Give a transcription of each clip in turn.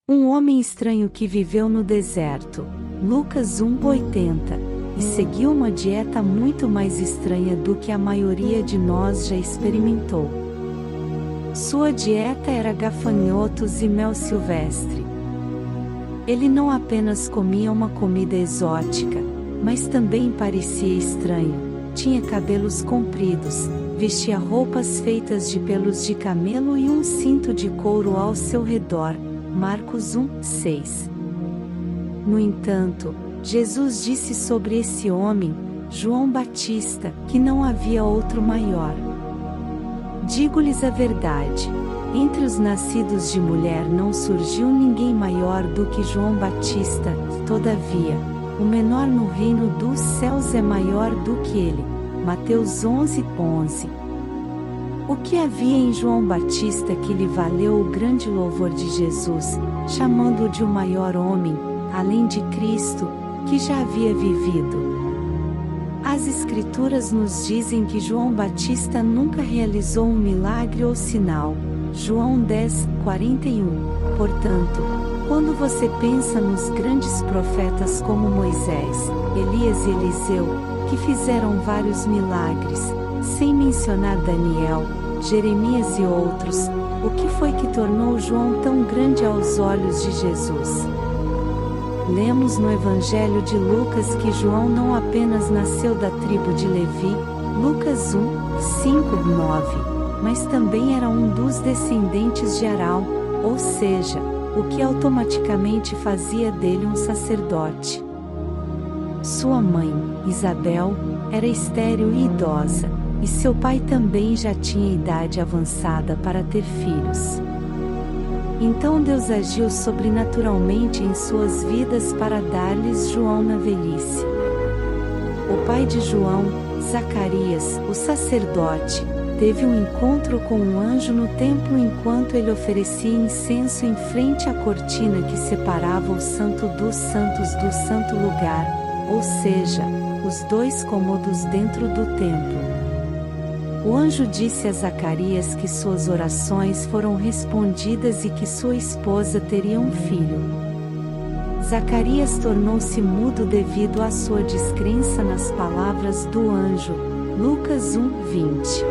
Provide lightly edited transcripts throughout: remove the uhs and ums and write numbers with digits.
Um homem estranho que viveu no deserto, Lucas 1:80, e seguiu uma dieta muito mais estranha do que a maioria de nós já experimentou. Sua dieta era gafanhotos e mel silvestre. Ele não apenas comia uma comida exótica, mas também parecia estranho, tinha cabelos compridos, vestia roupas feitas de pelos de camelo e um cinto de couro ao seu redor. Marcos 1:6. No entanto, Jesus disse sobre esse homem, João Batista, que não havia outro maior. Digo-lhes a verdade, entre os nascidos de mulher não surgiu ninguém maior do que João Batista, todavia, o menor no reino dos céus é maior do que ele. Mateus 11:11. O que havia em João Batista que lhe valeu o grande louvor de Jesus, chamando-o de o maior homem, além de Cristo, que já havia vivido? As Escrituras nos dizem que João Batista nunca realizou um milagre ou sinal. João 10:41. Portanto, quando você pensa nos grandes profetas como Moisés, Elias e Eliseu, que fizeram vários milagres, sem mencionar Daniel, Jeremias e outros, o que foi que tornou João tão grande aos olhos de Jesus? Lemos no Evangelho de Lucas que João não apenas nasceu da tribo de Levi, Lucas 1:5-9, mas também era um dos descendentes de Arão, ou seja, o que automaticamente fazia dele um sacerdote. Sua mãe, Isabel, era estéril e idosa, e seu pai também já tinha idade avançada para ter filhos. Então Deus agiu sobrenaturalmente em suas vidas para dar-lhes João na velhice. O pai de João, Zacarias, o sacerdote, teve um encontro com um anjo no templo enquanto ele oferecia incenso em frente à cortina que separava o santo dos santos do santo lugar, ou seja, os dois cômodos dentro do templo. O anjo disse a Zacarias que suas orações foram respondidas e que sua esposa teria um filho. Zacarias tornou-se mudo devido à sua descrença nas palavras do anjo. Lucas 1:20.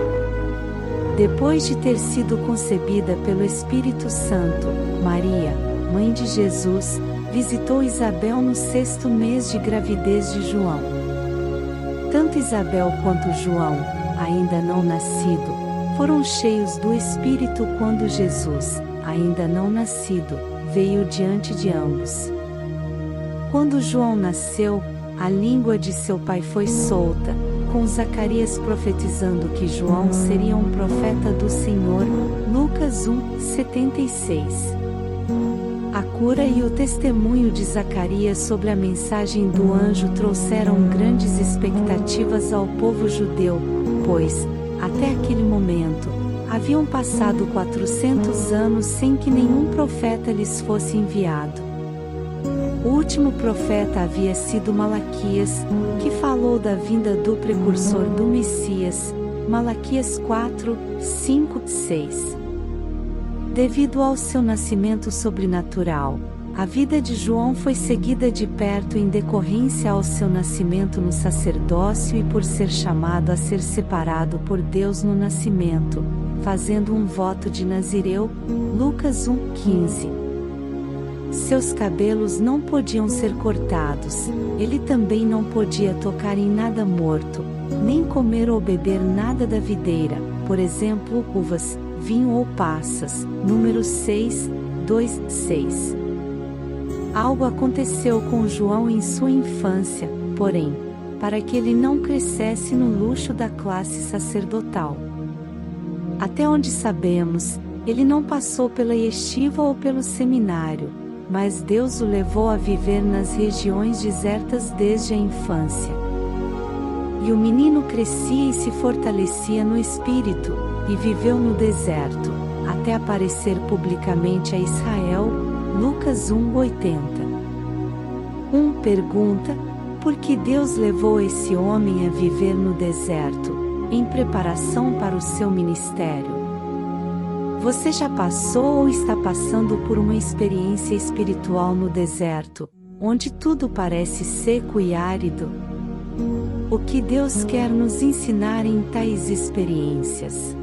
Depois de ter sido concebida pelo Espírito Santo, Maria, mãe de Jesus, visitou Isabel no 6º mês de gravidez de João. Tanto Isabel quanto João, ainda não nascido, foram cheios do Espírito quando Jesus, ainda não nascido, veio diante de ambos. Quando João nasceu, a língua de seu pai foi solta, com Zacarias profetizando que João seria um profeta do Senhor. Lucas 1:76. A cura e o testemunho de Zacarias sobre a mensagem do anjo trouxeram grandes expectativas ao povo judeu, pois, até aquele momento, haviam passado 400 anos sem que nenhum profeta lhes fosse enviado. O último profeta havia sido Malaquias, que falou da vinda do precursor do Messias, Malaquias 4:5-6. Devido ao seu nascimento sobrenatural, a vida de João foi seguida de perto em decorrência ao seu nascimento no sacerdócio e por ser chamado a ser separado por Deus no nascimento, fazendo um voto de Nazireu. Lucas 1:15. Seus cabelos não podiam ser cortados, ele também não podia tocar em nada morto, nem comer ou beber nada da videira, por exemplo, uvas, vinho ou passas. Números 6:2-6. Algo aconteceu com João em sua infância, porém, para que ele não crescesse no luxo da classe sacerdotal. Até onde sabemos, ele não passou pela yeshiva ou pelo seminário, mas Deus o levou a viver nas regiões desertas desde a infância. E o menino crescia e se fortalecia no espírito, e viveu no deserto, até aparecer publicamente a Israel. Lucas 1:80. Pergunta: por que Deus levou esse homem a viver no deserto, em preparação para o seu ministério? Você já passou ou está passando por uma experiência espiritual no deserto, onde tudo parece seco e árido? O que Deus quer nos ensinar em tais experiências?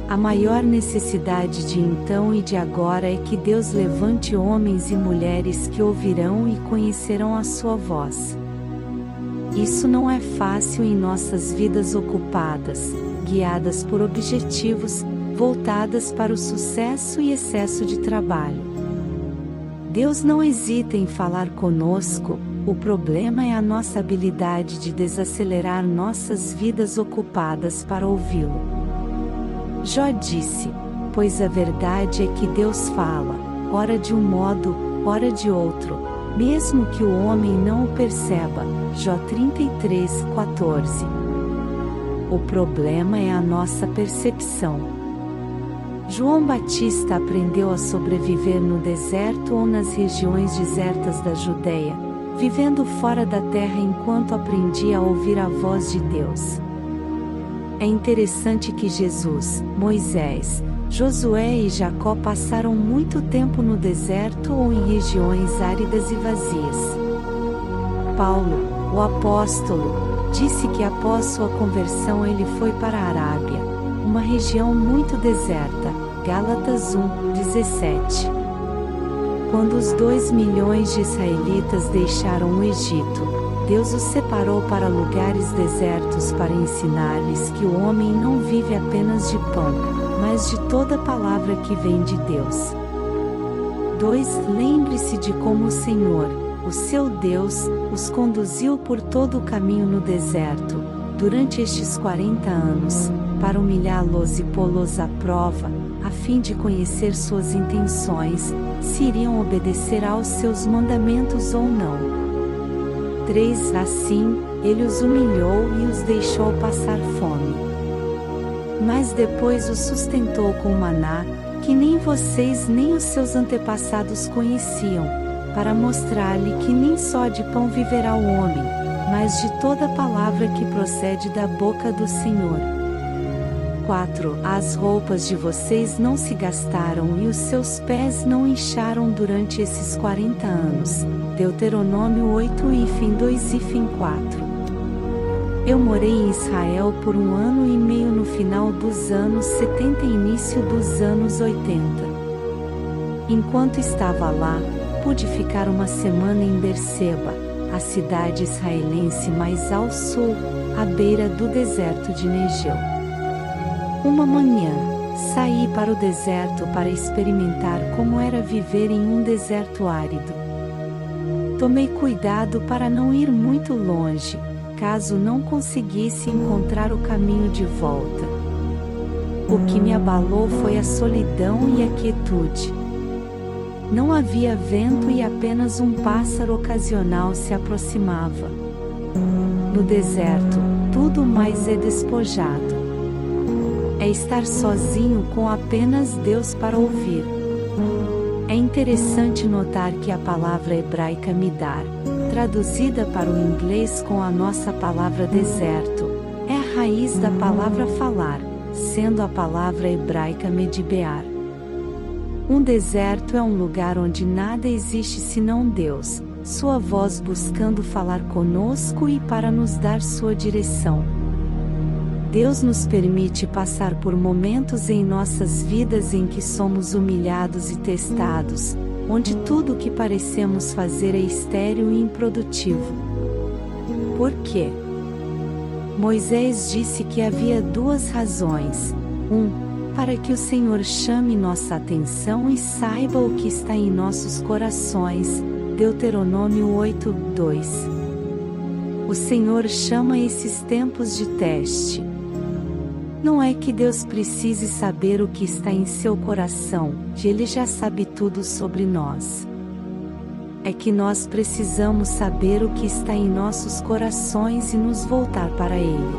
A maior necessidade de então e de agora é que Deus levante homens e mulheres que ouvirão e conhecerão a sua voz. Isso não é fácil em nossas vidas ocupadas, guiadas por objetivos, voltadas para o sucesso e excesso de trabalho. Deus não hesita em falar conosco, o problema é a nossa habilidade de desacelerar nossas vidas ocupadas para ouvi-lo. Jó disse: pois a verdade é que Deus fala, ora de um modo, ora de outro, mesmo que o homem não o perceba. Jó 33:14. O problema é a nossa percepção. João Batista aprendeu a sobreviver no deserto ou nas regiões desertas da Judeia, vivendo fora da terra enquanto aprendia a ouvir a voz de Deus. É interessante que Jesus, Moisés, Josué e Jacó passaram muito tempo no deserto ou em regiões áridas e vazias. Paulo, o apóstolo, disse que após sua conversão ele foi para a Arábia, uma região muito deserta. Gálatas 1:17. Quando os 2 milhões de israelitas deixaram o Egito, Deus os separou para lugares desertos para ensinar-lhes que o homem não vive apenas de pão, mas de toda palavra que vem de Deus. 2. Lembre-se de como o Senhor, o seu Deus, os conduziu por todo o caminho no deserto, durante estes 40 anos, para humilhá-los e pô-los à prova, a fim de conhecer suas intenções, se iriam obedecer aos seus mandamentos ou não. 3. Assim, ele os humilhou e os deixou passar fome. Mas depois os sustentou com maná, que nem vocês nem os seus antepassados conheciam, para mostrar-lhe que nem só de pão viverá o homem, mas de toda palavra que procede da boca do Senhor. 4. As roupas de vocês não se gastaram e os seus pés não incharam durante esses 40 anos. Deuteronômio 8:2-4. Eu morei em Israel por 1 ano e meio no final dos anos 70 e início dos anos 80. Enquanto estava lá, pude ficar uma semana em Berseba, a cidade israelense mais ao sul, à beira do deserto de Negeu. Uma manhã, saí para o deserto para experimentar como era viver em um deserto árido. Tomei cuidado para não ir muito longe, caso não conseguisse encontrar o caminho de volta. O que me abalou foi a solidão e a quietude. Não havia vento e apenas um pássaro ocasional se aproximava. No deserto, tudo mais é despojado. É estar sozinho com apenas Deus para ouvir. É interessante notar que a palavra hebraica midar, traduzida para o inglês com a nossa palavra deserto, é a raiz da palavra falar, sendo a palavra hebraica medibear. Um deserto é um lugar onde nada existe senão Deus, sua voz buscando falar conosco e para nos dar sua direção. Deus nos permite passar por momentos em nossas vidas em que somos humilhados e testados, onde tudo o que parecemos fazer é estéril e improdutivo. Por quê? Moisés disse que havia 2 razões. 1. Para que o Senhor chame nossa atenção e saiba o que está em nossos corações. Deuteronômio 8:2. O Senhor chama esses tempos de teste. Não é que Deus precise saber o que está em seu coração, Ele já sabe tudo sobre nós. É que nós precisamos saber o que está em nossos corações e nos voltar para Ele.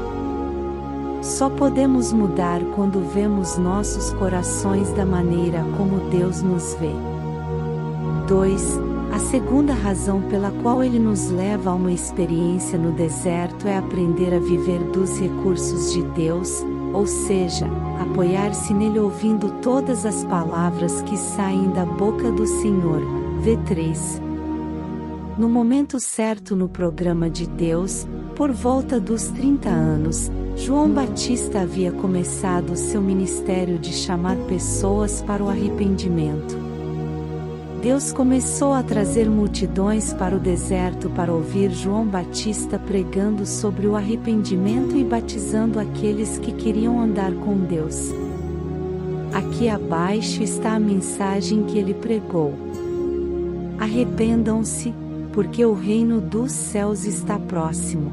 Só podemos mudar quando vemos nossos corações da maneira como Deus nos vê. 2. A segunda razão pela qual Ele nos leva a uma experiência no deserto é aprender a viver dos recursos de Deus, ou seja, apoiar-se nele ouvindo todas as palavras que saem da boca do Senhor. V3. No momento certo no programa de Deus, por volta dos 30 anos, João Batista havia começado seu ministério de chamar pessoas para o arrependimento. Deus começou a trazer multidões para o deserto para ouvir João Batista pregando sobre o arrependimento e batizando aqueles que queriam andar com Deus. Aqui abaixo está a mensagem que ele pregou. Arrependam-se, porque o reino dos céus está próximo.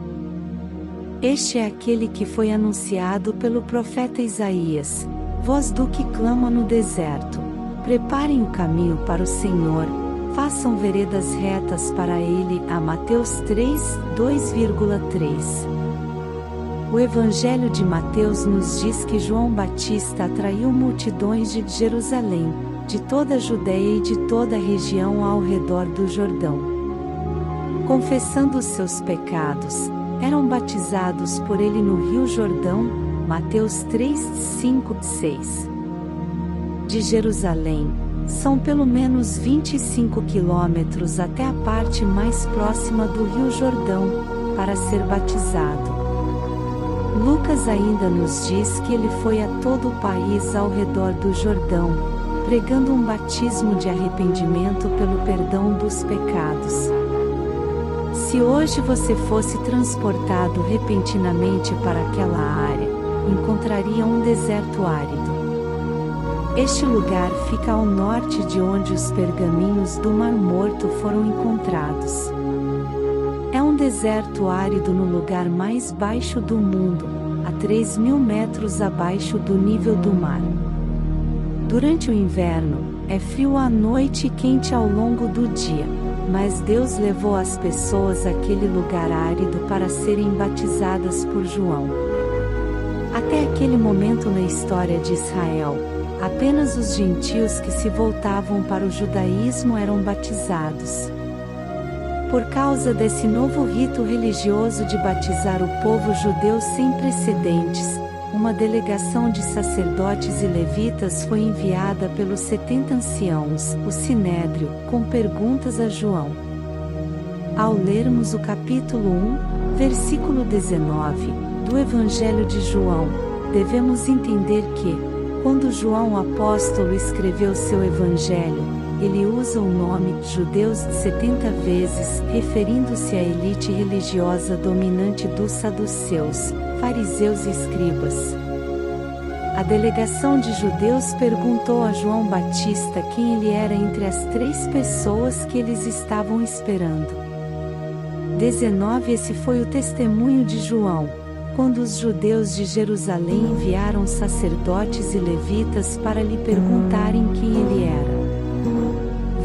Este é aquele que foi anunciado pelo profeta Isaías, voz do que clama no deserto. Preparem o caminho para o Senhor, façam veredas retas para Ele. A Mateus 3, 2,3. O Evangelho de Mateus nos diz que João Batista atraiu multidões de Jerusalém, de toda a Judeia e de toda a região ao redor do Jordão. Confessando os seus pecados, eram batizados por ele no Rio Jordão. Mateus 3, 5, 6. De Jerusalém, são pelo menos 25 quilômetros até a parte mais próxima do Rio Jordão, para ser batizado. Lucas ainda nos diz que ele foi a todo o país ao redor do Jordão, pregando um batismo de arrependimento pelo perdão dos pecados. Se hoje você fosse transportado repentinamente para aquela área, encontraria um deserto árido. Este lugar fica ao norte de onde os pergaminhos do Mar Morto foram encontrados. É um deserto árido no lugar mais baixo do mundo, a 3.000 metros abaixo do nível do mar. Durante o inverno, é frio à noite e quente ao longo do dia, mas Deus levou as pessoas àquele lugar árido para serem batizadas por João. Até aquele momento na história de Israel, apenas os gentios que se voltavam para o judaísmo eram batizados. Por causa desse novo rito religioso de batizar o povo judeu sem precedentes, uma delegação de sacerdotes e levitas foi enviada pelos 70 anciãos, o Sinédrio, com perguntas a João. Ao lermos o capítulo 1, versículo 19, do Evangelho de João, devemos entender que, quando João apóstolo escreveu seu evangelho, ele usa o nome judeus 70 vezes, referindo-se à elite religiosa dominante dos saduceus, fariseus e escribas. A delegação de judeus perguntou a João Batista quem ele era entre as 3 pessoas que eles estavam esperando. 19 Esse foi o testemunho de João, quando os judeus de Jerusalém enviaram sacerdotes e levitas para lhe perguntarem quem ele era.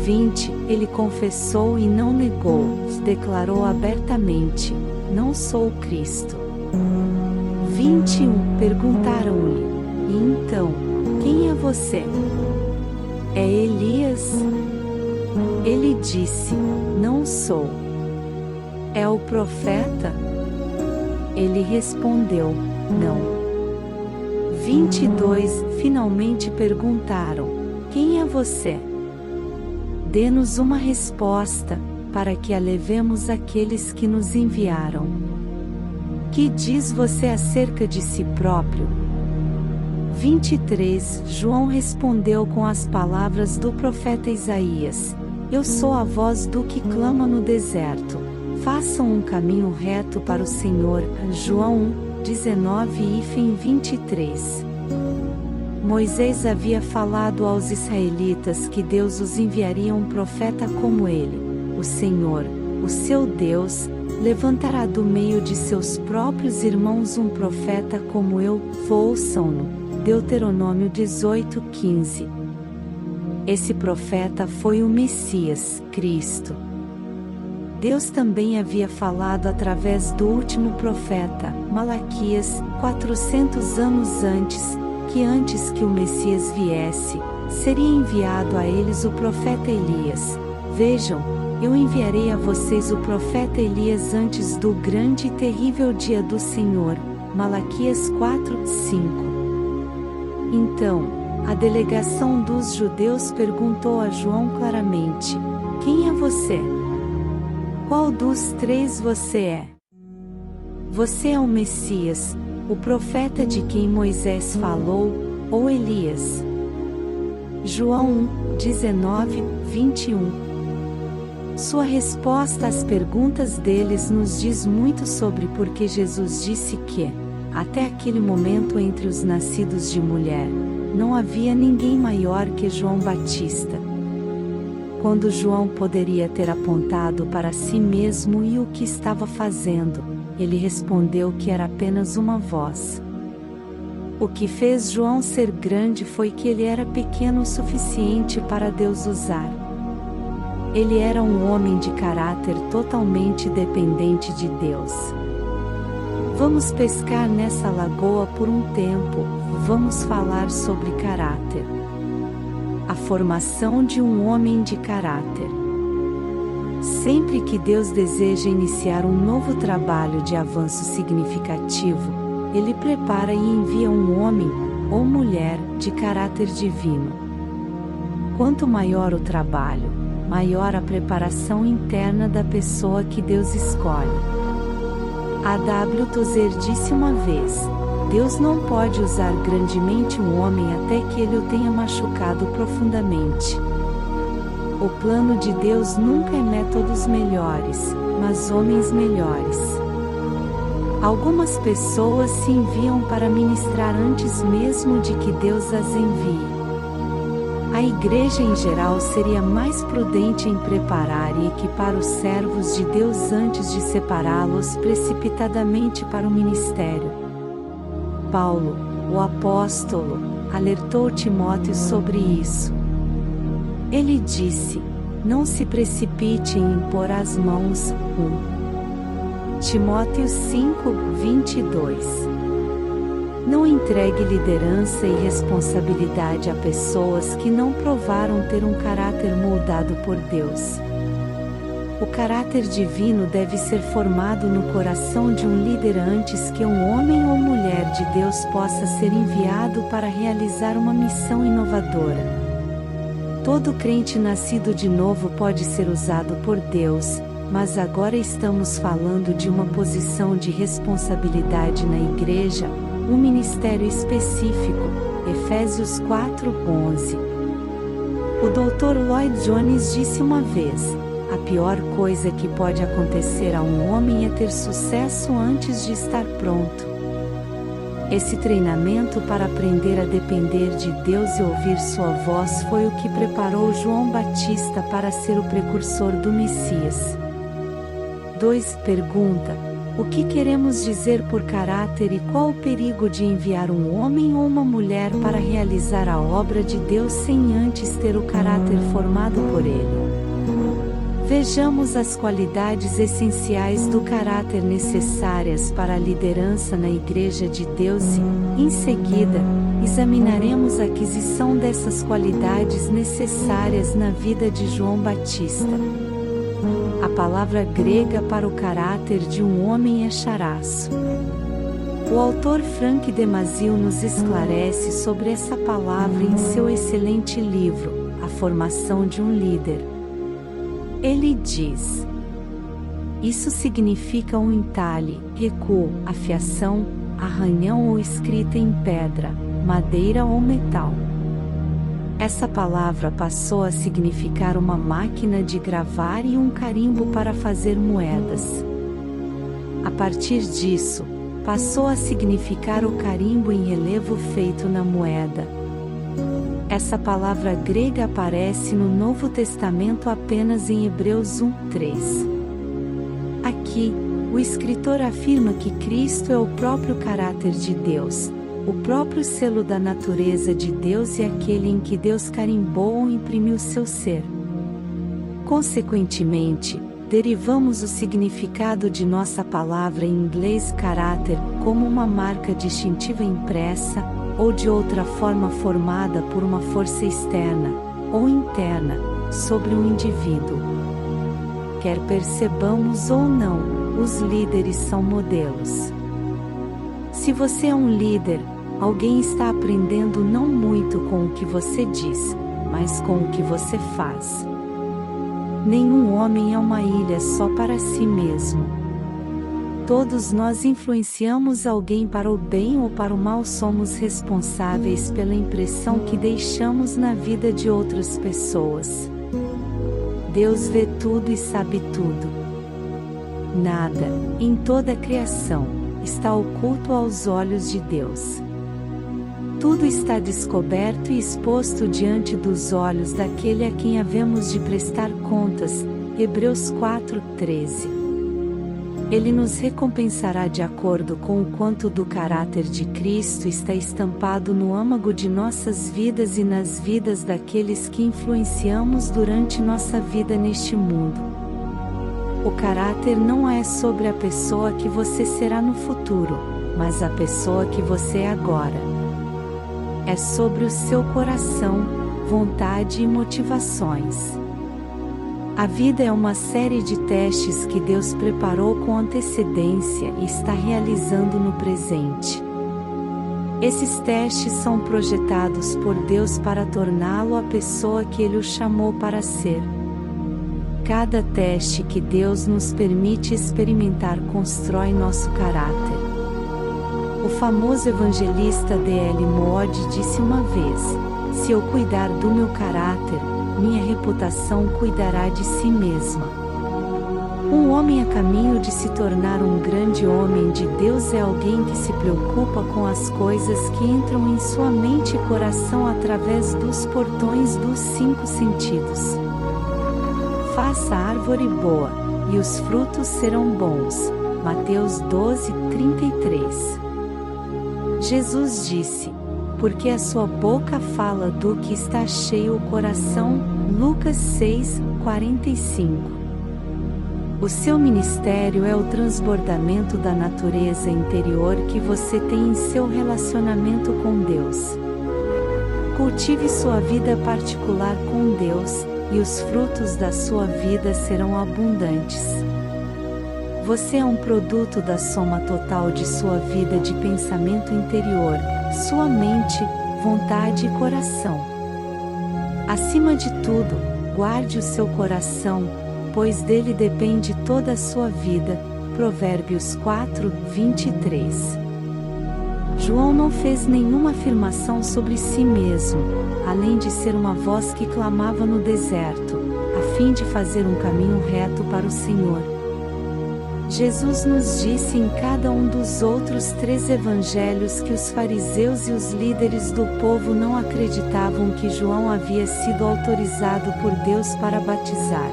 20 Ele confessou e não negou, declarou abertamente: não sou o Cristo. 21 Perguntaram-lhe: e então, quem é você? É Elias? Ele disse: não sou. É o profeta? Ele respondeu: não. 22 Finalmente perguntaram: quem é você? Dê-nos uma resposta, para que a levemos àqueles que nos enviaram. Que diz você acerca de si próprio? 23 João respondeu com as palavras do profeta Isaías: eu sou a voz do que clama no deserto. Façam um caminho reto para o Senhor. João 19:23. Moisés havia falado aos israelitas que Deus os enviaria um profeta como ele. O Senhor, o seu Deus, levantará do meio de seus próprios irmãos um profeta como eu. Ouçam-no. Deuteronômio 18:15. Esse profeta foi o Messias, Cristo. Deus também havia falado através do último profeta, Malaquias, 400 anos antes, que antes que o Messias viesse, seria enviado a eles o profeta Elias. Vejam, eu enviarei a vocês o profeta Elias antes do grande e terrível dia do Senhor. Malaquias 4:5. Então, a delegação dos judeus perguntou a João claramente: quem é você? Qual dos três você é? Você é o Messias, o profeta de quem Moisés falou, ou Elias? João 1, 19, 21. Sua resposta às perguntas deles nos diz muito sobre por que Jesus disse que, até aquele momento entre os nascidos de mulher, não havia ninguém maior que João Batista. Quando João poderia ter apontado para si mesmo e o que estava fazendo, ele respondeu que era apenas uma voz. O que fez João ser grande foi que ele era pequeno o suficiente para Deus usar. Ele era um homem de caráter totalmente dependente de Deus. Vamos pescar nessa lagoa por um tempo, vamos falar sobre caráter. A formação de um homem de caráter. Sempre que Deus deseja iniciar um novo trabalho de avanço significativo, Ele prepara e envia um homem, ou mulher, de caráter divino. Quanto maior o trabalho, maior a preparação interna da pessoa que Deus escolhe. A W. Tozer disse uma vez: Deus não pode usar grandemente um homem até que ele o tenha machucado profundamente. O plano de Deus nunca é métodos melhores, mas homens melhores. Algumas pessoas se enviam para ministrar antes mesmo de que Deus as envie. A igreja em geral seria mais prudente em preparar e equipar os servos de Deus antes de separá-los precipitadamente para o ministério. Paulo, o apóstolo, alertou Timóteo sobre isso. Ele disse: não se precipite em impor as mãos. 1 Timóteo 5, 22. Não entregue liderança e responsabilidade a pessoas que não provaram ter um caráter moldado por Deus. O caráter divino deve ser formado no coração de um líder antes que um homem ou mulher de Deus possa ser enviado para realizar uma missão inovadora. Todo crente nascido de novo pode ser usado por Deus, mas agora estamos falando de uma posição de responsabilidade na igreja, um ministério específico. Efésios 4:11. O Dr. Lloyd Jones disse uma vez: a pior coisa que pode acontecer a um homem é ter sucesso antes de estar pronto. Esse treinamento para aprender a depender de Deus e ouvir sua voz foi o que preparou João Batista para ser o precursor do Messias. 2. Pergunta: o que queremos dizer por caráter e qual o perigo de enviar um homem ou uma mulher para realizar a obra de Deus sem antes ter o caráter formado por ele? Vejamos as qualidades essenciais do caráter necessárias para a liderança na Igreja de Deus e, em seguida, examinaremos a aquisição dessas qualidades necessárias na vida de João Batista. A palavra grega para o caráter de um homem é charasso. O autor Frank Damazil nos esclarece sobre essa palavra em seu excelente livro, A Formação de um Líder. Ele diz: isso significa um entalhe, recuo, afiação, arranhão ou escrita em pedra, madeira ou metal. Essa palavra passou a significar uma máquina de gravar e um carimbo para fazer moedas. A partir disso, passou a significar o carimbo em relevo feito na moeda. Essa palavra grega aparece no Novo Testamento apenas em Hebreus 1:3. Aqui, o escritor afirma que Cristo é o próprio caráter de Deus, o próprio selo da natureza de Deus e aquele em que Deus carimbou ou imprimiu seu ser. Consequentemente, derivamos o significado de nossa palavra em inglês caráter como uma marca distintiva impressa, ou de outra forma formada por uma força externa, ou interna, sobre um indivíduo. Quer percebamos ou não, os líderes são modelos. Se você é um líder, Alguém está aprendendo não muito com o que você diz, mas com o que você faz. Nenhum homem é uma ilha só para si mesmo. Todos nós influenciamos alguém para o bem ou para o mal. Somos responsáveis pela impressão que deixamos na vida de outras pessoas. Deus vê tudo e sabe tudo. Nada, em toda a criação, está oculto aos olhos de Deus. Tudo está descoberto e exposto diante dos olhos daquele a quem havemos de prestar contas. Hebreus 4:13. Ele nos recompensará de acordo com o quanto do caráter de Cristo está estampado no âmago de nossas vidas e nas vidas daqueles que influenciamos durante nossa vida neste mundo. O caráter não é sobre a pessoa que você será no futuro, mas a pessoa que você é agora. É sobre o seu coração, vontade e motivações. A vida é uma série de testes que Deus preparou com antecedência e está realizando no presente. Esses testes são projetados por Deus para torná-lo a pessoa que Ele o chamou para ser. Cada teste que Deus nos permite experimentar constrói nosso caráter. O famoso evangelista D.L. Moody disse uma vez: "Se eu cuidar do meu caráter, minha reputação cuidará de si mesma." Um homem a caminho de se tornar um grande homem de Deus é alguém que se preocupa com as coisas que entram em sua mente e coração através dos portões dos 5 sentidos. Faça a árvore boa, e os frutos serão bons. Mateus 12:33. Jesus disse: "Porque a sua boca fala do que está cheio o coração." Lucas 6:45. O seu ministério é o transbordamento da natureza interior que você tem em seu relacionamento com Deus. Cultive sua vida particular com Deus, e os frutos da sua vida serão abundantes. Você é um produto da soma total de sua vida de pensamento interior, sua mente, vontade e coração. Acima de tudo, guarde o seu coração, pois dele depende toda a sua vida. Provérbios 4:23. João não fez nenhuma afirmação sobre si mesmo, além de ser uma voz que clamava no deserto, a fim de fazer um caminho reto para o Senhor. Jesus nos disse em cada um dos outros 3 evangelhos que os fariseus e os líderes do povo não acreditavam que João havia sido autorizado por Deus para batizar.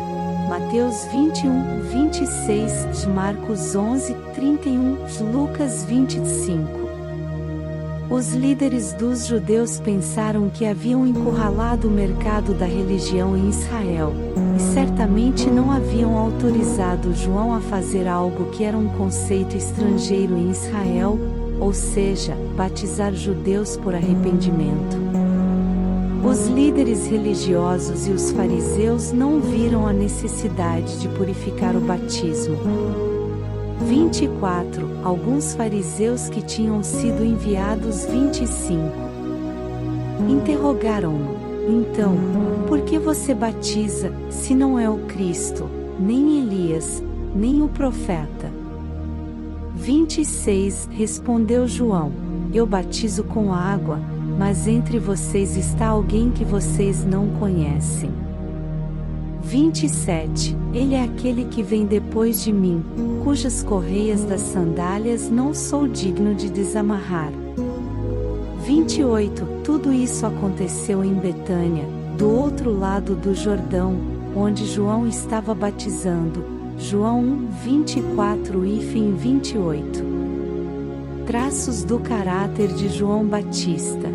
Mateus 21:26, Marcos 11:31, Lucas 25. Os líderes dos judeus pensaram que haviam encurralado o mercado da religião em Israel, e certamente não haviam autorizado João a fazer algo que era um conceito estrangeiro em Israel, ou seja, batizar judeus por arrependimento. Os líderes religiosos e os fariseus não viram a necessidade de purificar o batismo. 24. Alguns fariseus que tinham sido enviados. 25. Interrogaram-no: "Então, por que você batiza, se não é o Cristo, nem Elias, nem o profeta?" 26. Respondeu João: "Eu batizo com água, mas entre vocês está alguém que vocês não conhecem." 27. Ele é aquele que vem depois de mim, cujas correias das sandálias não sou digno de desamarrar. 28. Tudo isso aconteceu em Betânia, do outro lado do Jordão, onde João estava batizando. João 1:24 e 28. Traços do caráter de João Batista.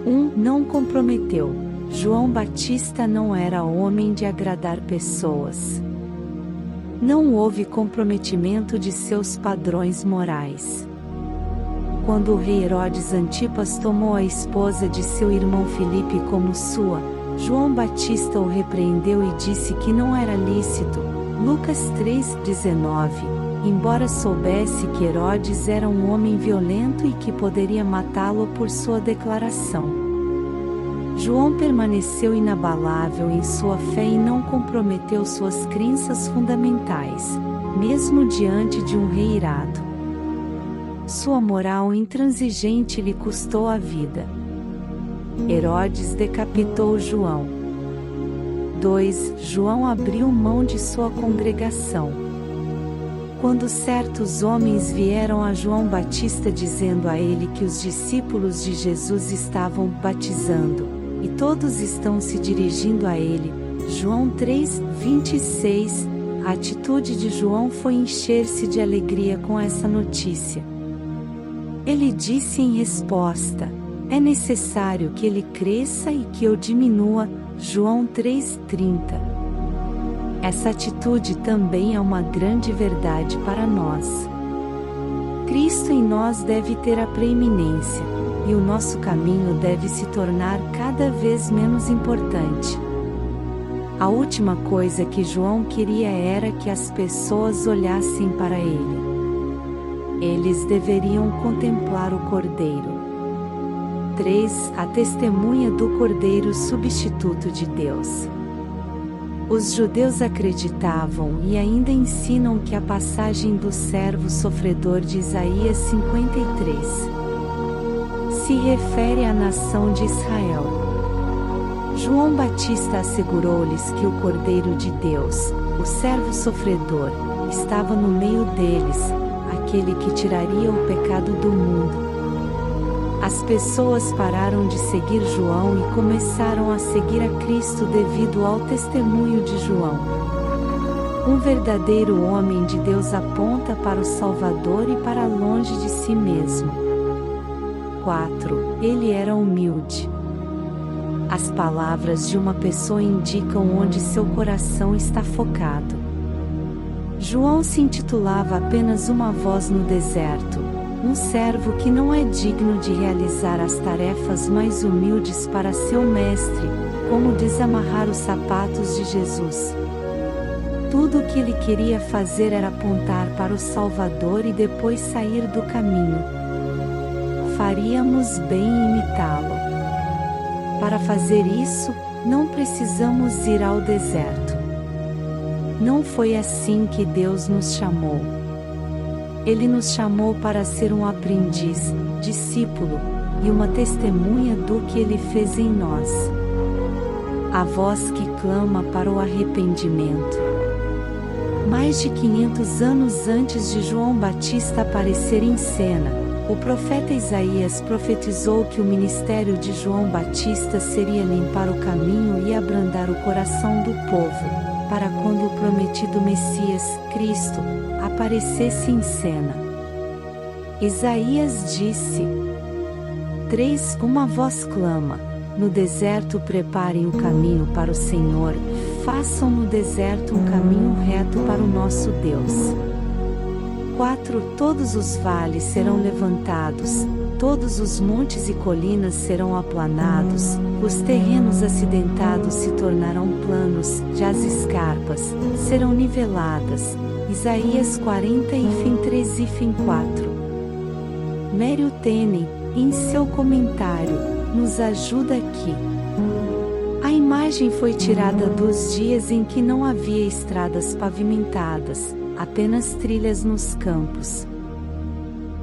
1. Não comprometeu. João Batista não era homem de agradar pessoas. Não houve comprometimento de seus padrões morais. Quando o rei Herodes Antipas tomou a esposa de seu irmão Filipe como sua, João Batista o repreendeu e disse que não era lícito. Lucas 3:19. embora soubesse que Herodes era um homem violento e que poderia matá-lo por sua declaração. João permaneceu inabalável em sua fé e não comprometeu suas crenças fundamentais, mesmo diante de um rei irado. Sua moral intransigente lhe custou a vida. Herodes decapitou João. 2. João abriu mão de sua congregação. Quando certos homens vieram a João Batista dizendo a ele que os discípulos de Jesus estavam batizando, e todos estão se dirigindo a ele, João 3:26, a atitude de João foi encher-se de alegria com essa notícia. Ele disse em resposta: é necessário que ele cresça e que eu diminua, João 3:30. Essa atitude também é uma grande verdade para nós. Cristo em nós deve ter a preeminência, e o nosso caminho deve se tornar cada vez menos importante. A última coisa que João queria era que as pessoas olhassem para ele. Eles deveriam contemplar o Cordeiro. 3. A testemunha do Cordeiro substituto de Deus. Os judeus acreditavam e ainda ensinam que a passagem do servo sofredor de Isaías 53 se refere à nação de Israel. João Batista assegurou-lhes que o Cordeiro de Deus, o servo sofredor, estava no meio deles, aquele que tiraria o pecado do mundo. As pessoas pararam de seguir João e começaram a seguir a Cristo devido ao testemunho de João. Um verdadeiro homem de Deus aponta para o Salvador e para longe de si mesmo. 4. Ele era humilde. As palavras de uma pessoa indicam onde seu coração está focado. João se intitulava apenas uma voz no deserto, um servo que não é digno de realizar as tarefas mais humildes para seu mestre, como desamarrar os sapatos de Jesus. Tudo o que ele queria fazer era apontar para o Salvador e depois sair do caminho. Faríamos bem em imitá-lo. Para fazer isso, não precisamos ir ao deserto. Não foi assim que Deus nos chamou. Ele nos chamou para ser um aprendiz, discípulo, e uma testemunha do que Ele fez em nós. A voz que clama para o arrependimento. Mais de 500 anos antes de João Batista aparecer em cena, o profeta Isaías profetizou que o ministério de João Batista seria limpar o caminho e abrandar o coração do povo, para quando o prometido Messias, Cristo, aparecesse em cena. Isaías disse: 3. Uma voz clama: no deserto preparem o caminho para o Senhor, façam no deserto um caminho reto para o nosso Deus. 4. Todos os vales serão levantados, todos os montes e colinas serão aplanados, os terrenos acidentados se tornarão planos, e as escarpas serão niveladas. Isaías 40 e fim 3 e fim 4. Matthew Tenney, em seu comentário, nos ajuda aqui. A imagem foi tirada dos dias em que não havia estradas pavimentadas, apenas trilhas nos campos.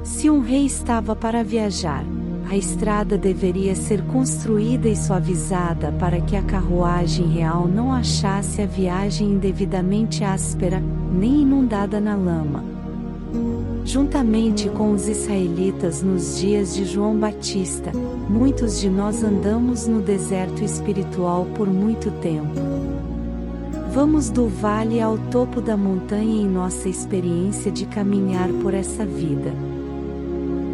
Se um rei estava para viajar, a estrada deveria ser construída e suavizada para que a carruagem real não achasse a viagem indevidamente áspera, nem inundada na lama. Juntamente com os israelitas nos dias de João Batista, muitos de nós andamos no deserto espiritual por muito tempo. Vamos do vale ao topo da montanha em nossa experiência de caminhar por essa vida.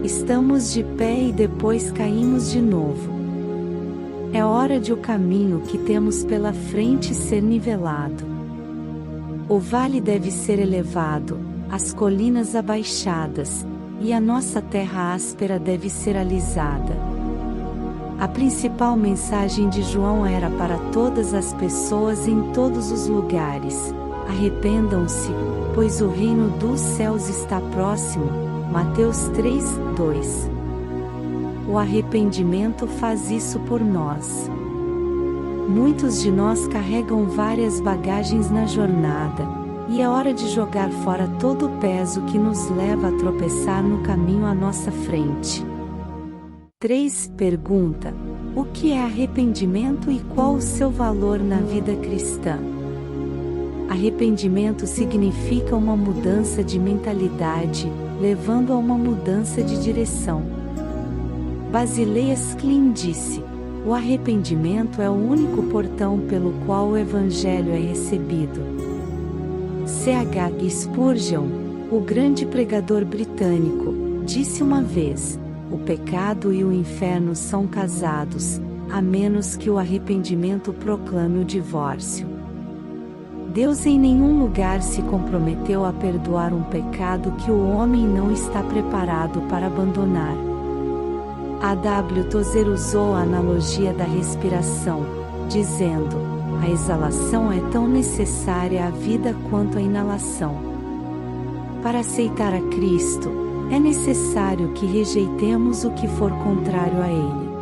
Estamos de pé e depois caímos de novo. É hora de o caminho que temos pela frente ser nivelado. O vale deve ser elevado, as colinas abaixadas, e a nossa terra áspera deve ser alisada. A principal mensagem de João era para todas as pessoas em todos os lugares: Arrependam-se, pois o reino dos céus está próximo. Mateus 3:2. O arrependimento faz isso por nós. Muitos de nós carregam várias bagagens na jornada, e é hora de jogar fora todo o peso que nos leva a tropeçar no caminho à nossa frente. 3. Pergunta: o que é arrependimento e qual o seu valor na vida cristã? Arrependimento significa uma mudança de mentalidade, levando a uma mudança de direção. Basileus Klein disse: o arrependimento é o único portão pelo qual o Evangelho é recebido. C.H. Spurgeon, o grande pregador britânico, disse uma vez: o pecado e o inferno são casados, a menos que o arrependimento proclame o divórcio. Deus em nenhum lugar se comprometeu a perdoar um pecado que o homem não está preparado para abandonar. A. W. Tozer usou a analogia da respiração, dizendo: a exalação é tão necessária à vida quanto a inalação. Para aceitar a Cristo, é necessário que rejeitemos o que for contrário a Ele.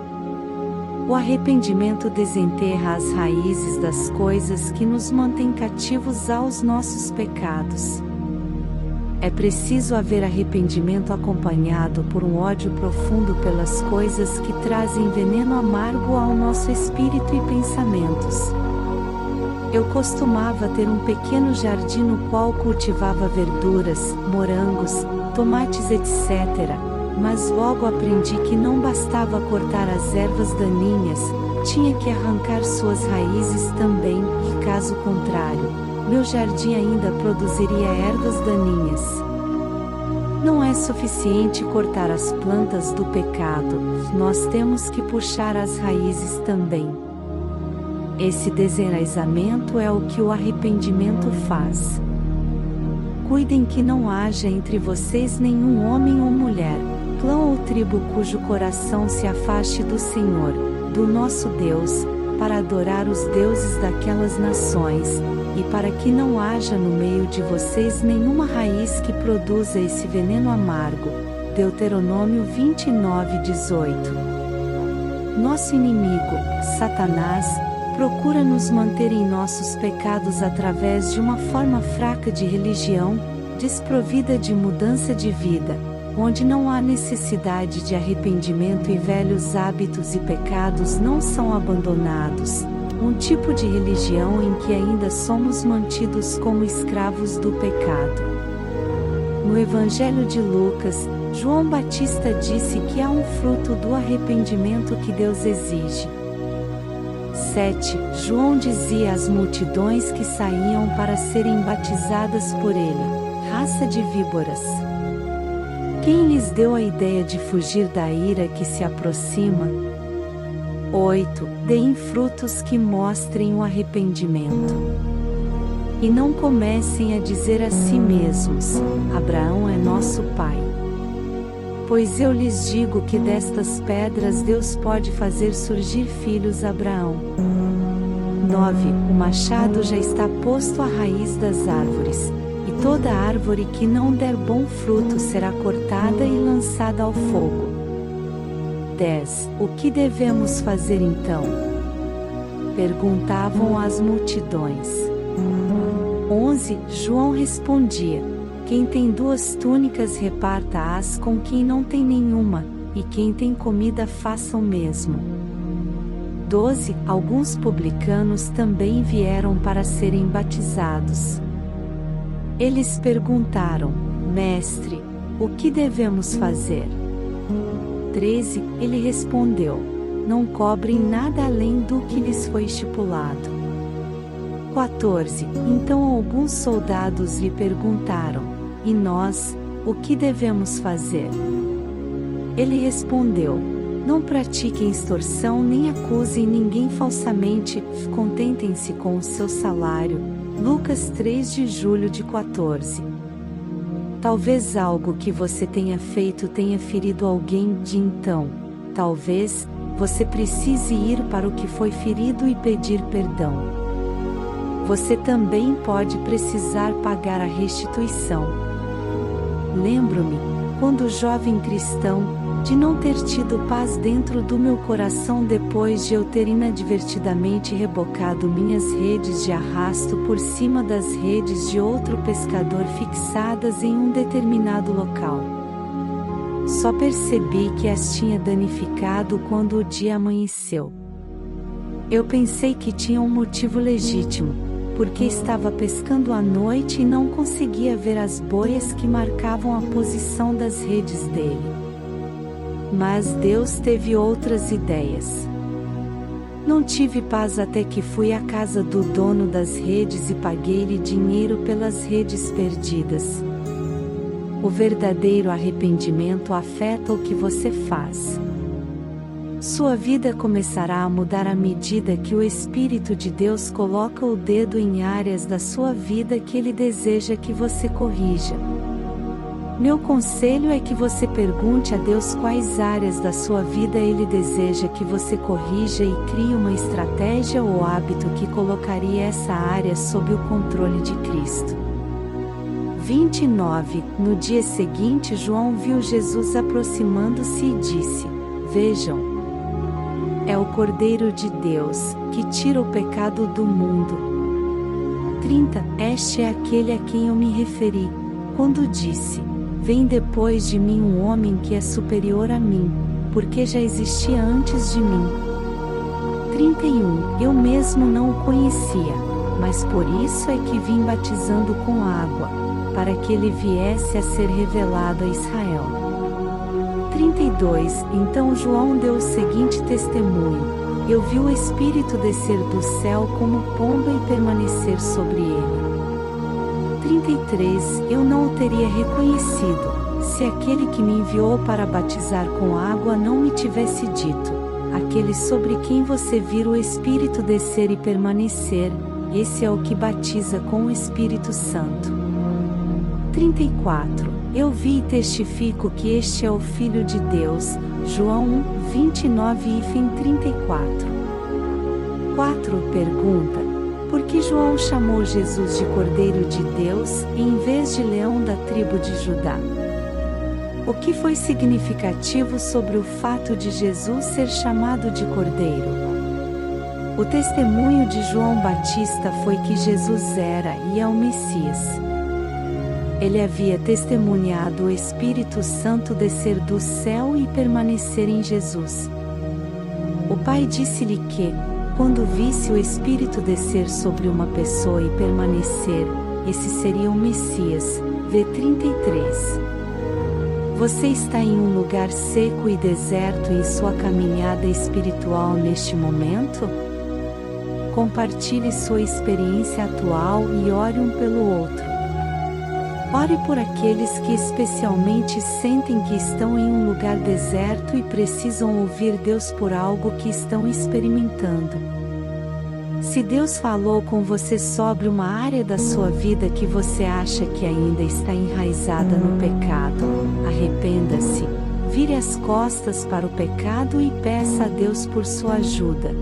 O arrependimento desenterra as raízes das coisas que nos mantêm cativos aos nossos pecados. É preciso haver arrependimento acompanhado por um ódio profundo pelas coisas que trazem veneno amargo ao nosso espírito e pensamentos. Eu costumava ter um pequeno jardim no qual cultivava verduras, morangos, tomates, etc., mas logo aprendi que não bastava cortar as ervas daninhas, tinha que arrancar suas raízes também, e caso contrário, meu jardim ainda produziria ervas daninhas. Não é suficiente cortar as plantas do pecado, nós temos que puxar as raízes também. Esse desenraizamento é o que o arrependimento faz. Cuidem que não haja entre vocês nenhum homem ou mulher, clã ou tribo cujo coração se afaste do Senhor, do nosso Deus, para adorar os deuses daquelas nações, e para que não haja no meio de vocês nenhuma raiz que produza esse veneno amargo. Deuteronômio 29:18. Nosso inimigo, Satanás, procura nos manter em nossos pecados através de uma forma fraca de religião, desprovida de mudança de vida, onde não há necessidade de arrependimento e velhos hábitos e pecados não são abandonados, um tipo de religião em que ainda somos mantidos como escravos do pecado. No Evangelho de Lucas, João Batista disse que há um fruto do arrependimento que Deus exige. 7. João dizia às multidões que saíam para serem batizadas por ele: raça de víboras. Quem lhes deu a ideia de fugir da ira que se aproxima? 8. Deem frutos que mostrem o arrependimento. E não comecem a dizer a si mesmos: Abraão é nosso pai. Pois eu lhes digo que destas pedras Deus pode fazer surgir filhos a Abraão. 9. O machado já está posto à raiz das árvores, e toda árvore que não der bom fruto será cortada e lançada ao fogo. 10. O que devemos fazer então? Perguntavam as multidões. 11. João respondia: quem tem 2 túnicas reparta-as com quem não tem nenhuma, e quem tem comida faça o mesmo. 12. Alguns publicanos também vieram para serem batizados. Eles perguntaram: Mestre, o que devemos fazer? 13. Ele respondeu: não cobrem nada além do que lhes foi estipulado. 14. Então alguns soldados lhe perguntaram: e nós, o que devemos fazer? Ele respondeu: não pratiquem extorsão nem acusem ninguém falsamente, contentem-se com o seu salário. Lucas 3 de julho de 14. Talvez algo que você tenha feito tenha ferido alguém de então. Talvez você precise ir para o que foi ferido e pedir perdão. você também pode precisar pagar a restituição. Lembro-me, quando jovem cristão, de não ter tido paz dentro do meu coração depois de eu ter inadvertidamente rebocado minhas redes de arrasto por cima das redes de outro pescador fixadas em um determinado local. Só percebi que as tinha danificado quando o dia amanheceu. Eu pensei que tinha um motivo legítimo, porque estava pescando à noite e não conseguia ver as boias que marcavam a posição das redes dele. Mas Deus teve outras ideias. Não tive paz até que fui à casa do dono das redes e paguei-lhe dinheiro pelas redes perdidas. O verdadeiro arrependimento afeta o que você faz. Sua vida começará a mudar à medida que o Espírito de Deus coloca o dedo em áreas da sua vida que Ele deseja que você corrija. Meu conselho é que você pergunte a Deus quais áreas da sua vida Ele deseja que você corrija e crie uma estratégia ou hábito que colocaria essa área sob o controle de Cristo. 29. No dia seguinte, João viu Jesus aproximando-se e disse: Vejam! É o Cordeiro de Deus, que tira o pecado do mundo. 30. Este é aquele a quem eu me referi, quando disse: Vem depois de mim um homem que é superior a mim, porque já existia antes de mim. 31. Eu mesmo não o conhecia, mas por isso é que vim batizando com água, para que ele viesse a ser revelado a Israel. 32. Então João deu o seguinte testemunho: Eu vi o Espírito descer do céu como pomba e permanecer sobre ele. 33. Eu não o teria reconhecido, se aquele que me enviou para batizar com água não me tivesse dito: Aquele sobre quem você vir o Espírito descer e permanecer, esse é o que batiza com o Espírito Santo. 34. Eu vi e testifico que este é o Filho de Deus. João 1, 29-34. 4. Pergunta: por que João chamou Jesus de Cordeiro de Deus, em vez de leão da tribo de Judá? O que foi significativo sobre o fato de Jesus ser chamado de Cordeiro? O testemunho de João Batista foi que Jesus era e é o Messias. Ele havia testemunhado o Espírito Santo descer do céu e permanecer em Jesus. O Pai disse-lhe que, quando visse o Espírito descer sobre uma pessoa e permanecer, esse seria o Messias. V 33. Você está em um lugar seco e deserto em sua caminhada espiritual neste momento? Compartilhe sua experiência atual e ore um pelo outro. Ore por aqueles que especialmente sentem que estão em um lugar deserto e precisam ouvir Deus por algo que estão experimentando. Se Deus falou com você sobre uma área da sua vida que você acha que ainda está enraizada no pecado, arrependa-se, vire as costas para o pecado e peça a Deus por sua ajuda.